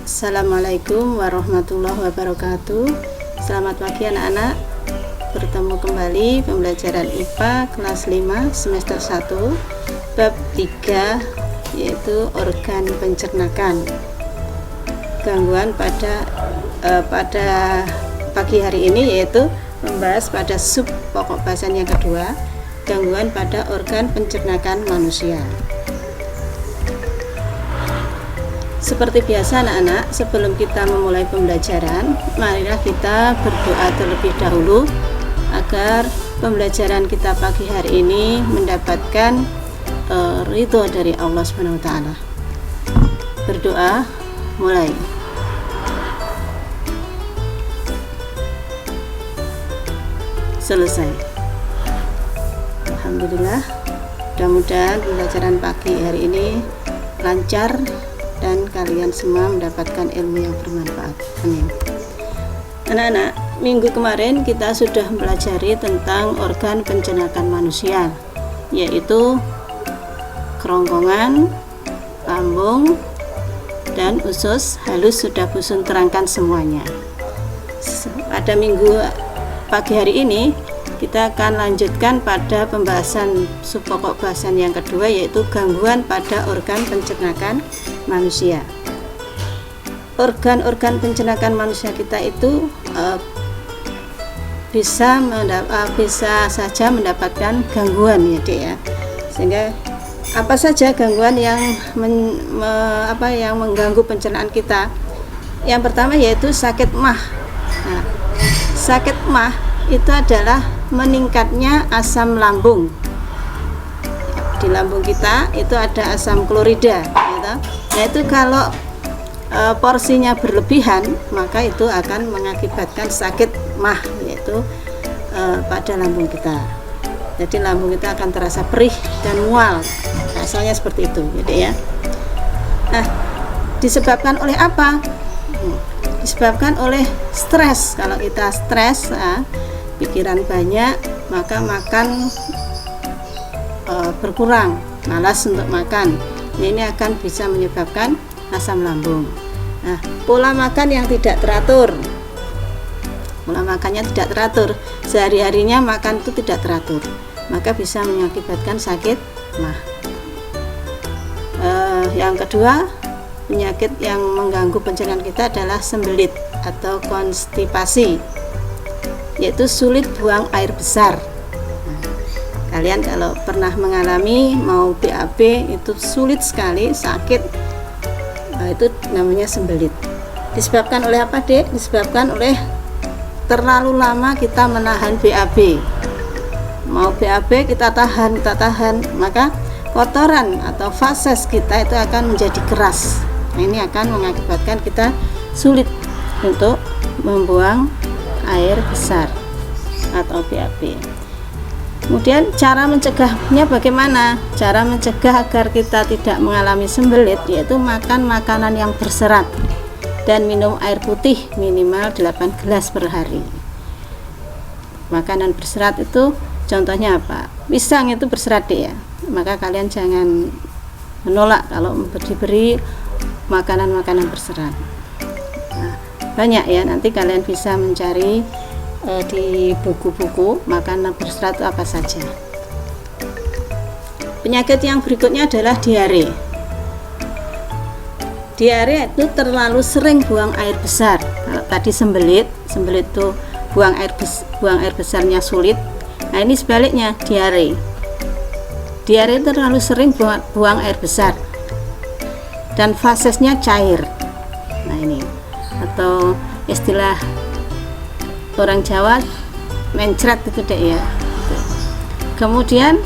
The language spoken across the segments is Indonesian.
Assalamualaikum warahmatullahi wabarakatuh. Selamat pagi anak-anak. Bertemu kembali pembelajaran IPA kelas 5 semester 1 bab 3, yaitu organ pencernakan. Gangguan pada pagi hari ini yaitu membahas pada sub pokok bahasan yang kedua, gangguan pada organ pencernakan manusia. Seperti biasa anak-anak, sebelum kita memulai pembelajaran, marilah kita berdoa terlebih dahulu agar pembelajaran kita pagi hari ini mendapatkan ridho dari Allah SWT. Berdoa, mulai. Selesai. Alhamdulillah, mudah-mudahan pembelajaran pagi hari ini lancar dan kalian semua mendapatkan ilmu yang bermanfaat. Amin. Anak-anak, minggu kemarin kita sudah mempelajari tentang organ pencernaan manusia, yaitu kerongkongan, lambung, dan usus halus. Sudah Busun terangkan semuanya. Pada minggu pagi hari ini kita akan lanjutkan pada pembahasan subpokok bahasan yang kedua, yaitu gangguan pada organ pencernaan manusia. Organ-organ pencernaan manusia kita itu bisa saja mendapatkan gangguan, ya Dek ya. Sehingga apa saja gangguan yang mengganggu pencernaan kita? Yang pertama yaitu sakit MAH. Nah, sakit MAH itu adalah meningkatnya asam lambung. Di lambung kita itu ada asam klorida, gitu. Nah, itu kalau porsinya berlebihan, maka itu akan mengakibatkan sakit MAH, yaitu pada lambung kita. Jadi lambung kita akan terasa perih dan mual, rasanya seperti itu, gitu ya. Nah, disebabkan oleh apa? Disebabkan oleh stres. Kalau kita stres, pikiran banyak, maka makan berkurang, malas untuk makan. Ini akan bisa menyebabkan asam lambung. Nah, pola makan yang tidak teratur, pola makannya tidak teratur, sehari-harinya makan itu tidak teratur, maka bisa mengakibatkan sakit MAH. Yang kedua, penyakit yang mengganggu pencernaan kita adalah sembelit atau konstipasi, yaitu sulit buang air besar. Nah, kalian kalau pernah mengalami mau BAB itu sulit sekali, sakit, itu namanya sembelit. Disebabkan oleh apa, Dek? Disebabkan oleh terlalu lama kita menahan BAB. Mau BAB kita tahan, maka kotoran atau fases kita itu akan menjadi keras. Nah, ini akan mengakibatkan kita sulit untuk membuang air besar atau BAB. Kemudian cara mencegahnya bagaimana? Cara mencegah agar kita tidak mengalami sembelit yaitu makan makanan yang berserat dan minum air putih minimal 8 gelas per hari. Makanan berserat itu contohnya apa? Pisang itu berserat ya. Maka kalian jangan menolak kalau diberi makanan-makanan berserat. Nah, banyak ya, nanti kalian bisa mencari di buku-buku makanan berserat itu apa saja. Penyakit yang berikutnya adalah diare. Diare itu terlalu sering buang air besar. Kalau tadi sembelit itu buang air besarnya sulit. Nah, ini sebaliknya, diare. Diare terlalu sering buang air besar dan fasesnya cair. Nah, ini atau istilah orang Jawa mencret itu Dek ya. Kemudian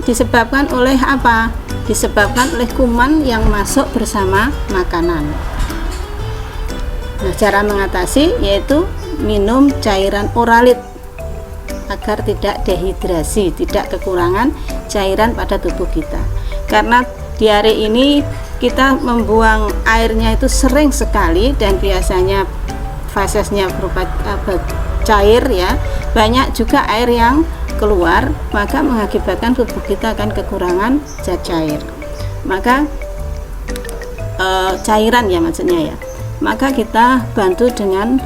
disebabkan oleh apa? Disebabkan oleh kuman yang masuk bersama makanan. Nah, cara mengatasi yaitu minum cairan oralit agar tidak dehidrasi, tidak kekurangan cairan pada tubuh kita. Karena diare ini kita membuang airnya itu sering sekali dan biasanya fasesnya berupa cair ya, banyak juga air yang keluar, maka mengakibatkan tubuh kita akan kekurangan zat cair. Maka cairan ya maksudnya ya. maka kita bantu dengan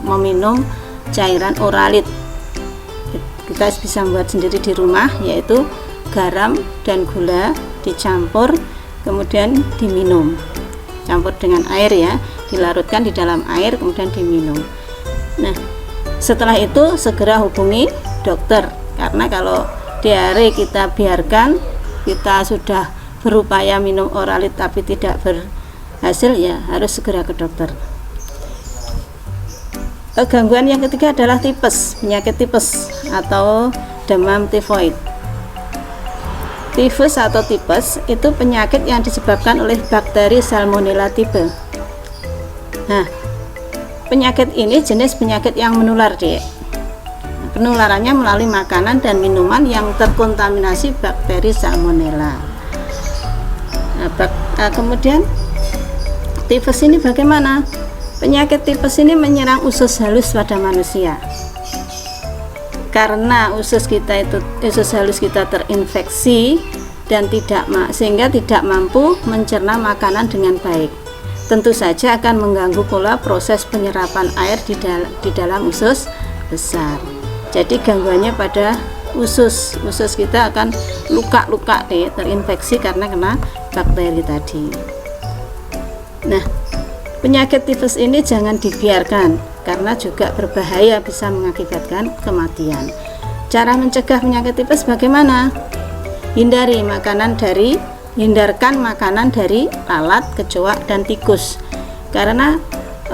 meminum cairan oralit. Kita bisa membuat sendiri di rumah, yaitu garam dan gula dicampur kemudian diminum, campur dengan air ya, dilarutkan di dalam air kemudian diminum. Nah, setelah itu segera hubungi dokter, karena kalau diare kita biarkan, kita sudah berupaya minum oralit tapi tidak berhasil, ya harus segera ke dokter. Gangguan yang ketiga adalah tipes, penyakit tipes atau demam tifoid. Tifus atau tipes itu penyakit yang disebabkan oleh bakteri Salmonella type. Nah, penyakit ini jenis penyakit yang menular, Dek. Penularannya melalui makanan dan minuman yang terkontaminasi bakteri Salmonella. Kemudian tifus ini bagaimana? Penyakit tipes ini menyerang usus halus pada manusia. Karena usus halus kita terinfeksi dan sehingga tidak mampu mencerna makanan dengan baik. Tentu saja akan mengganggu pula proses penyerapan air di dalam usus besar. Jadi gangguannya pada usus kita akan luka-luka terinfeksi karena kena bakteri tadi. Nah, penyakit tifus ini jangan dibiarkan karena juga berbahaya, bisa mengakibatkan kematian. Cara mencegah penyakit tifus bagaimana? Hindarkan makanan dari lalat, kecoak, dan tikus. Karena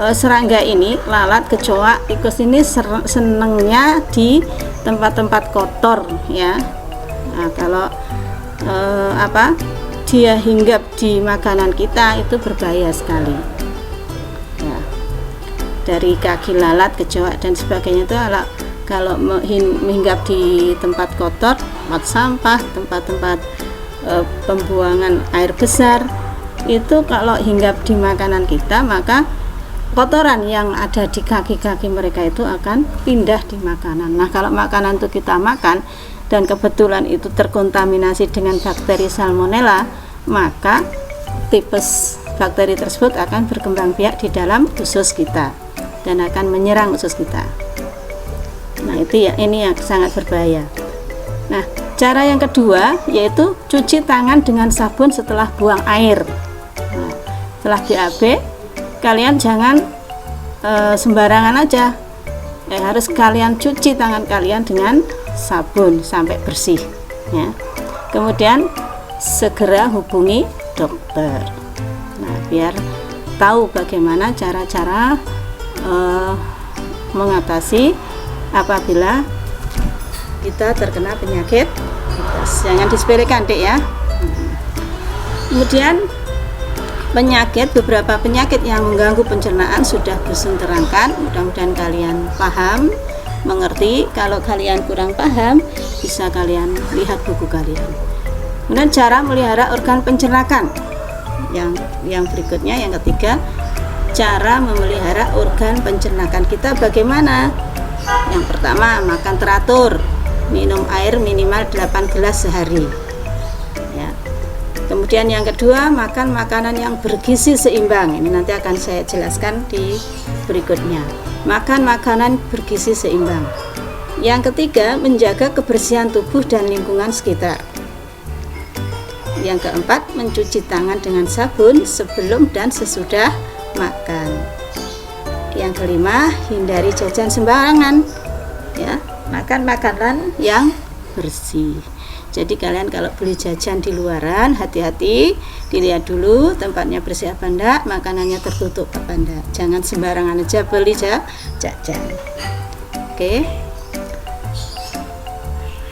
serangga ini, lalat, kecoak, tikus ini senangnya di tempat-tempat kotor ya. Nah, kalau dia hinggap di makanan kita itu berbahaya sekali. Dari kaki lalat, kecoak dan sebagainya itu kalau menghinggap di tempat kotor, tempat sampah, tempat-tempat pembuangan air besar, itu kalau hinggap di makanan kita, maka kotoran yang ada di kaki-kaki mereka itu akan pindah di makanan. Nah, kalau makanan itu kita makan dan kebetulan itu terkontaminasi dengan bakteri Salmonella, maka tipes bakteri tersebut akan berkembang biak di dalam usus kita dan akan menyerang usus kita. Nah, ini yang sangat berbahaya. Nah, cara yang kedua yaitu cuci tangan dengan sabun setelah buang air. Nah, setelah BAB kalian jangan sembarangan aja. Harus kalian cuci tangan kalian dengan sabun sampai bersih ya. Kemudian segera hubungi dokter. Nah, biar tahu bagaimana cara-cara mengatasi apabila kita terkena penyakit tipes. Jangan disepelekan, Dek ya. Kemudian beberapa penyakit yang mengganggu pencernaan sudah Busun terangkan. Mudah-mudahan kalian paham, mengerti. Kalau kalian kurang paham, bisa kalian lihat buku kalian. Kemudian cara melihara organ pencernaan. Yang berikutnya, yang ketiga, cara memelihara organ pencernaan kita bagaimana? Yang pertama, makan teratur, minum air minimal 8 gelas sehari ya. Kemudian yang kedua, makan makanan yang bergizi seimbang. Ini nanti akan saya jelaskan di berikutnya. Makan makanan bergizi seimbang. Yang ketiga, menjaga kebersihan tubuh dan lingkungan sekitar. Yang keempat, mencuci tangan dengan sabun sebelum dan sesudah makan. Yang kelima, hindari jajan sembarangan ya, makan makanan yang bersih. Jadi kalian kalau beli jajan di luaran, hati-hati, dilihat dulu tempatnya bersih apa enggak, makanannya tertutup apa enggak. Jangan sembarangan aja beli jajan. Oke.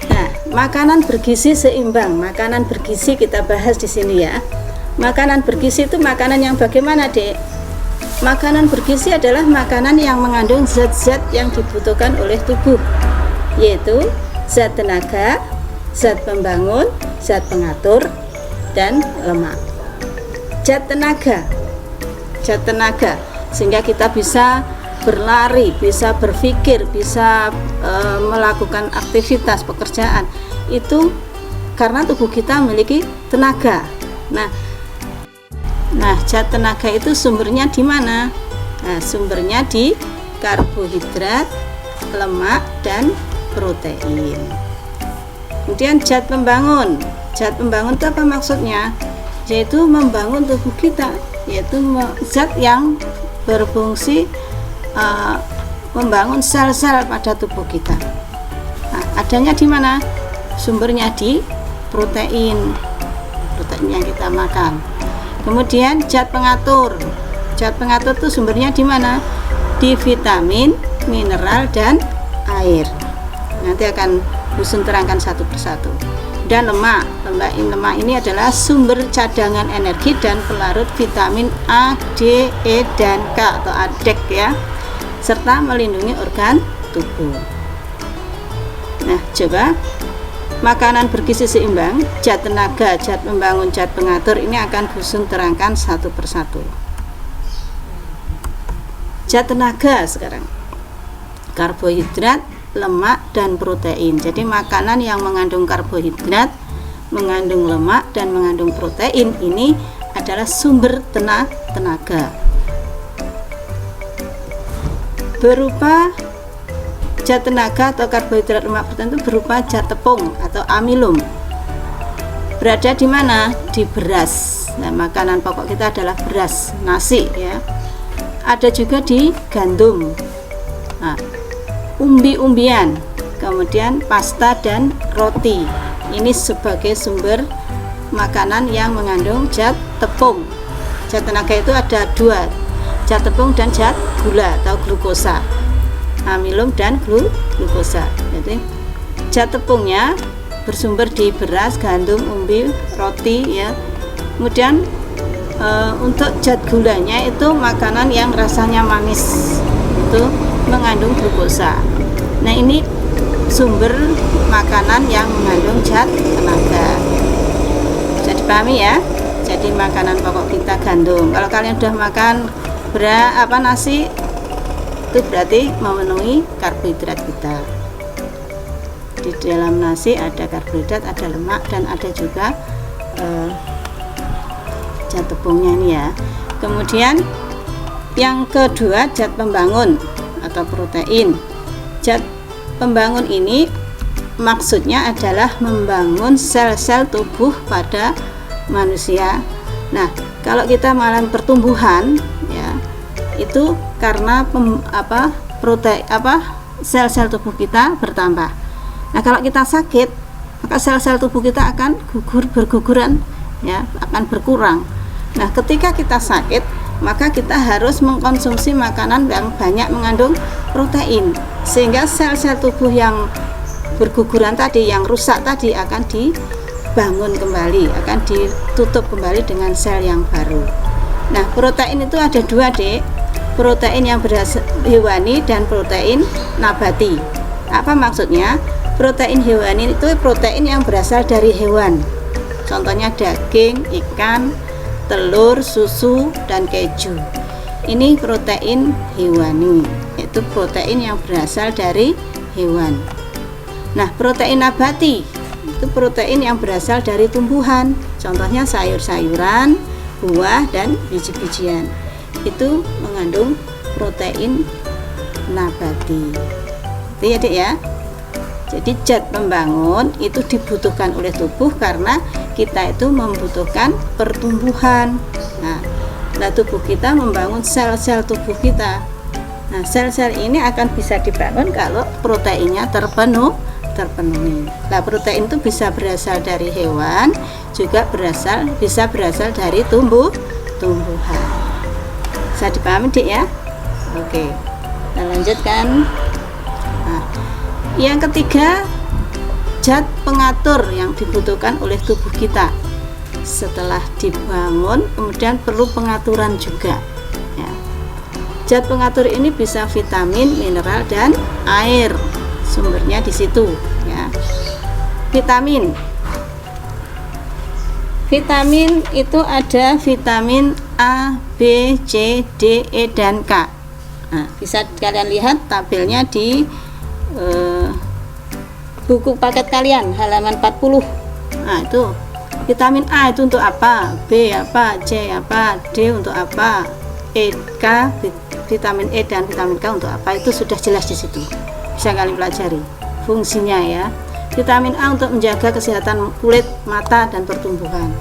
Nah, makanan bergizi seimbang. Makanan bergizi kita bahas di sini ya. Makanan bergizi itu makanan yang bagaimana, Dek? Makanan bergizi adalah makanan yang mengandung zat-zat yang dibutuhkan oleh tubuh, yaitu zat tenaga, zat pembangun, zat pengatur, dan lemak. Zat tenaga sehingga kita bisa berlari, bisa berpikir, bisa melakukan aktivitas pekerjaan. Itu karena tubuh kita memiliki tenaga. Nah, Nah, zat tenaga itu sumbernya di mana? Nah, sumbernya di karbohidrat, lemak, dan protein. Kemudian zat pembangun. Zat pembangun itu apa maksudnya? Yaitu membangun tubuh kita, yaitu zat yang berfungsi membangun sel-sel pada tubuh kita. Nah, adanya di mana? Sumbernya di protein yang kita makan. Kemudian zat pengatur. Zat pengatur itu sumbernya di mana? Di vitamin, mineral, dan air. Nanti akan Dusun terangkan satu persatu. Dan lemak. Lemak ini adalah sumber cadangan energi dan pelarut vitamin A, D, E, dan K atau ADEK ya, serta melindungi organ tubuh. Nah, coba makanan bergizi seimbang, zat tenaga, zat pembangun, zat pengatur ini akan Dusun terangkan satu persatu. Zat tenaga sekarang, karbohidrat, lemak, dan protein. Jadi makanan yang mengandung karbohidrat, mengandung lemak, dan mengandung protein ini adalah sumber tenaga. Berupa zat tenaga atau karbohidrat, lemak, protein itu berupa zat tepung atau amilum. Berada di mana? Di beras. Nah, makanan pokok kita adalah beras, nasi ya. Ada juga di gandum, nah, umbi-umbian, kemudian pasta dan roti. Ini sebagai sumber makanan yang mengandung zat tepung. Zat tenaga itu ada dua, zat tepung dan zat gula atau glukosa, amilum dan glukosa. Jadi zat tepungnya bersumber di beras, gandum, umbi, roti ya. Kemudian untuk zat gulanya itu makanan yang rasanya manis, itu mengandung glukosa. Nah, ini sumber makanan yang mengandung zat tenaga. Bisa dipahami ya. Jadi makanan pokok kita gandum. Kalau kalian sudah makan nasi, itu berarti memenuhi karbohidrat kita. Di dalam nasi ada karbohidrat, ada lemak, dan ada juga zat tepungnya ini ya. Kemudian yang kedua, zat pembangun atau protein. Zat pembangun ini maksudnya adalah membangun sel-sel tubuh pada manusia. Nah, kalau kita malam pertumbuhan ya, itu karena sel-sel tubuh kita bertambah. Nah, kalau kita sakit, maka sel-sel tubuh kita akan berguguran ya, akan berkurang. Nah, ketika kita sakit, maka kita harus mengkonsumsi makanan yang banyak mengandung protein, sehingga sel-sel tubuh yang berguguran tadi, yang rusak tadi akan dibangun kembali, akan ditutup kembali dengan sel yang baru. Nah, protein itu ada dua, Dek. Protein yang berasal hewani dan protein nabati. Apa maksudnya? Protein hewani itu protein yang berasal dari hewan. Contohnya daging, ikan, telur, susu, dan keju. Ini protein hewani, yaitu protein yang berasal dari hewan. Nah, protein nabati itu protein yang berasal dari tumbuhan. Contohnya sayur-sayuran, buah, dan biji-bijian. Itu mengandung protein nabati. Itu ya, Dek ya. Jadi zat pembangun itu dibutuhkan oleh tubuh karena kita itu membutuhkan pertumbuhan. Nah, tubuh kita membangun sel-sel tubuh kita. Nah, sel-sel ini akan bisa dibangun kalau proteinnya terpenuhi. Nah, protein itu bisa berasal dari hewan, juga bisa berasal dari tumbuhan. Bisa dipahami, Dik ya? Oke, kita lanjutkan. Nah, yang ketiga, zat pengatur yang dibutuhkan oleh tubuh kita. Setelah dibangun, kemudian perlu pengaturan juga ya. Zat pengatur ini bisa vitamin, mineral, dan air. Sumbernya di situ ya. Vitamin itu ada vitamin A, B, C, D, E, dan K. Nah, bisa kalian lihat tabelnya di buku paket kalian halaman 40. Nah, itu Vitamin A itu untuk apa, B apa, C apa, D untuk apa, vitamin E dan vitamin K untuk apa, itu sudah jelas di situ. Bisa kalian pelajari fungsinya ya. Vitamin A untuk menjaga kesehatan kulit, mata, dan pertumbuhan.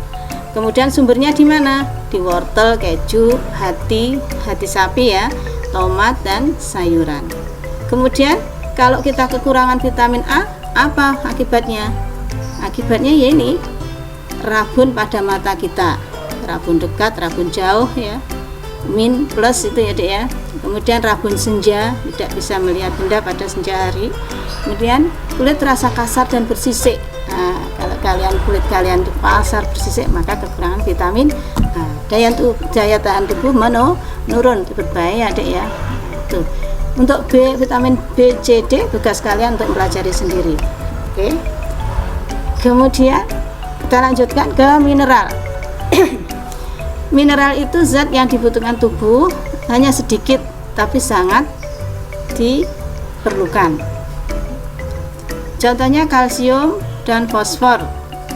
Kemudian sumbernya di mana? Di wortel, keju, hati sapi ya, tomat, dan sayuran. Kemudian kalau kita kekurangan vitamin A, apa akibatnya? Akibatnya ya ini, rabun pada mata kita, rabun dekat, rabun jauh ya, min plus itu ya dek ya. Kemudian rabun senja, tidak bisa melihat benda pada senja hari. Kemudian kulit terasa kasar dan bersisik. Nah, kalau kulit kalian di pasar bersisik, maka kekurangan vitamin A. Daya tahan tubuh menurun, berbahaya dek ya. Tuh. Untuk vitamin B, C, D tugas kalian untuk mempelajari sendiri. Oke. Kemudian kita lanjutkan ke mineral. Mineral itu zat yang dibutuhkan tubuh, hanya sedikit tapi sangat diperlukan. Contohnya kalsium dan fosfor,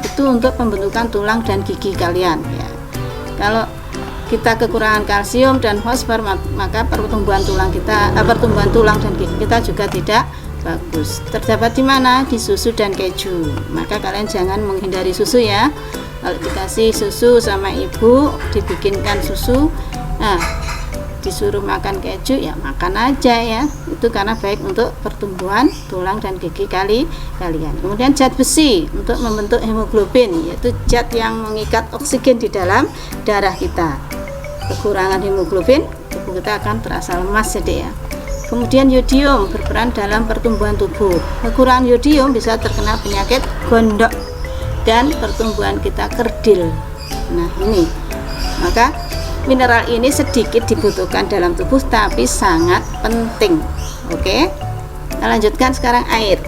itu untuk pembentukan tulang dan gigi kalian ya. Kalau kita kekurangan kalsium dan fosfor, maka pertumbuhan tulang dan gigi kita juga tidak bagus. Terdapat di mana? Di susu dan keju. Maka kalian jangan menghindari susu ya. Kalau dikasih susu sama ibu, dibikinkan susu, nah disuruh makan keju ya makan aja ya. Itu karena baik untuk pertumbuhan tulang dan gigi kalian. Kemudian zat besi untuk membentuk hemoglobin, yaitu zat yang mengikat oksigen di dalam darah kita. Kekurangan hemoglobin, tubuh kita akan terasa lemas ya. Kemudian yodium berperan dalam pertumbuhan tubuh. Kekurangan yodium bisa terkena penyakit gondok dan pertumbuhan kita kerdil. Nah ini, maka mineral ini sedikit dibutuhkan dalam tubuh tapi sangat penting. Oke, kita lanjutkan sekarang air.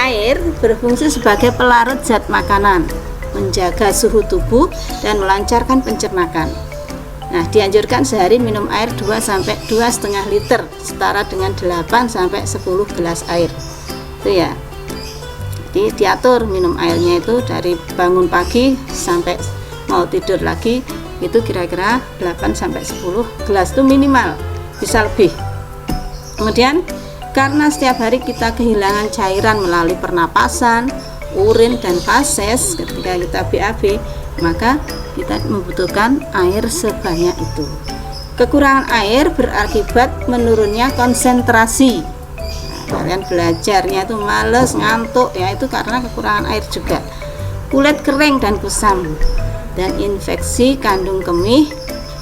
Air berfungsi sebagai pelarut zat makanan, menjaga suhu tubuh dan melancarkan pencernaan. Nah, dianjurkan sehari minum air 2-2,5 liter, setara dengan 8-10 gelas air. Itu ya. Jadi diatur minum airnya itu dari bangun pagi sampai mau tidur lagi, itu kira-kira 8-10 gelas itu minimal, bisa lebih. Kemudian karena setiap hari kita kehilangan cairan melalui pernapasan, urin, dan fases ketika kita BAB, maka kita membutuhkan air sebanyak itu. Kekurangan air berakibat menurunnya konsentrasi. Nah, kalian belajarnya itu males, ngantuk ya, itu karena kekurangan air juga. Kulit kering dan kusam, dan infeksi kandung kemih,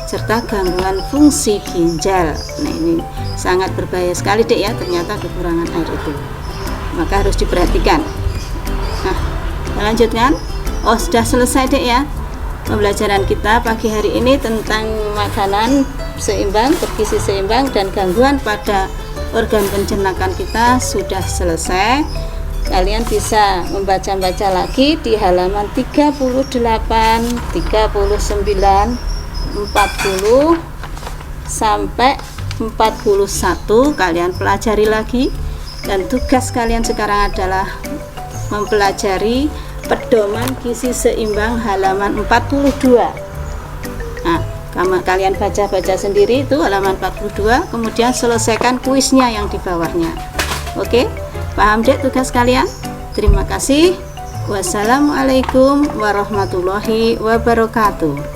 serta gangguan fungsi ginjal. Nah ini sangat berbahaya sekali dek ya, ternyata kekurangan air itu, maka harus diperhatikan. Nah, kita lanjutkan. Oh, sudah selesai dek ya pembelajaran kita pagi hari ini tentang makanan seimbang, bergizi seimbang, dan gangguan pada organ pencernaan kita sudah selesai. Kalian bisa membaca-baca lagi di halaman 38, 39, 40 sampai 41. Kalian pelajari lagi, dan tugas kalian sekarang adalah mempelajari pedoman gizi seimbang halaman 42. Nah, kalian baca-baca sendiri itu halaman 42, kemudian selesaikan kuisnya yang di bawahnya. Oke, paham dek tugas kalian? Terima kasih. Wassalamualaikum warahmatullahi wabarakatuh.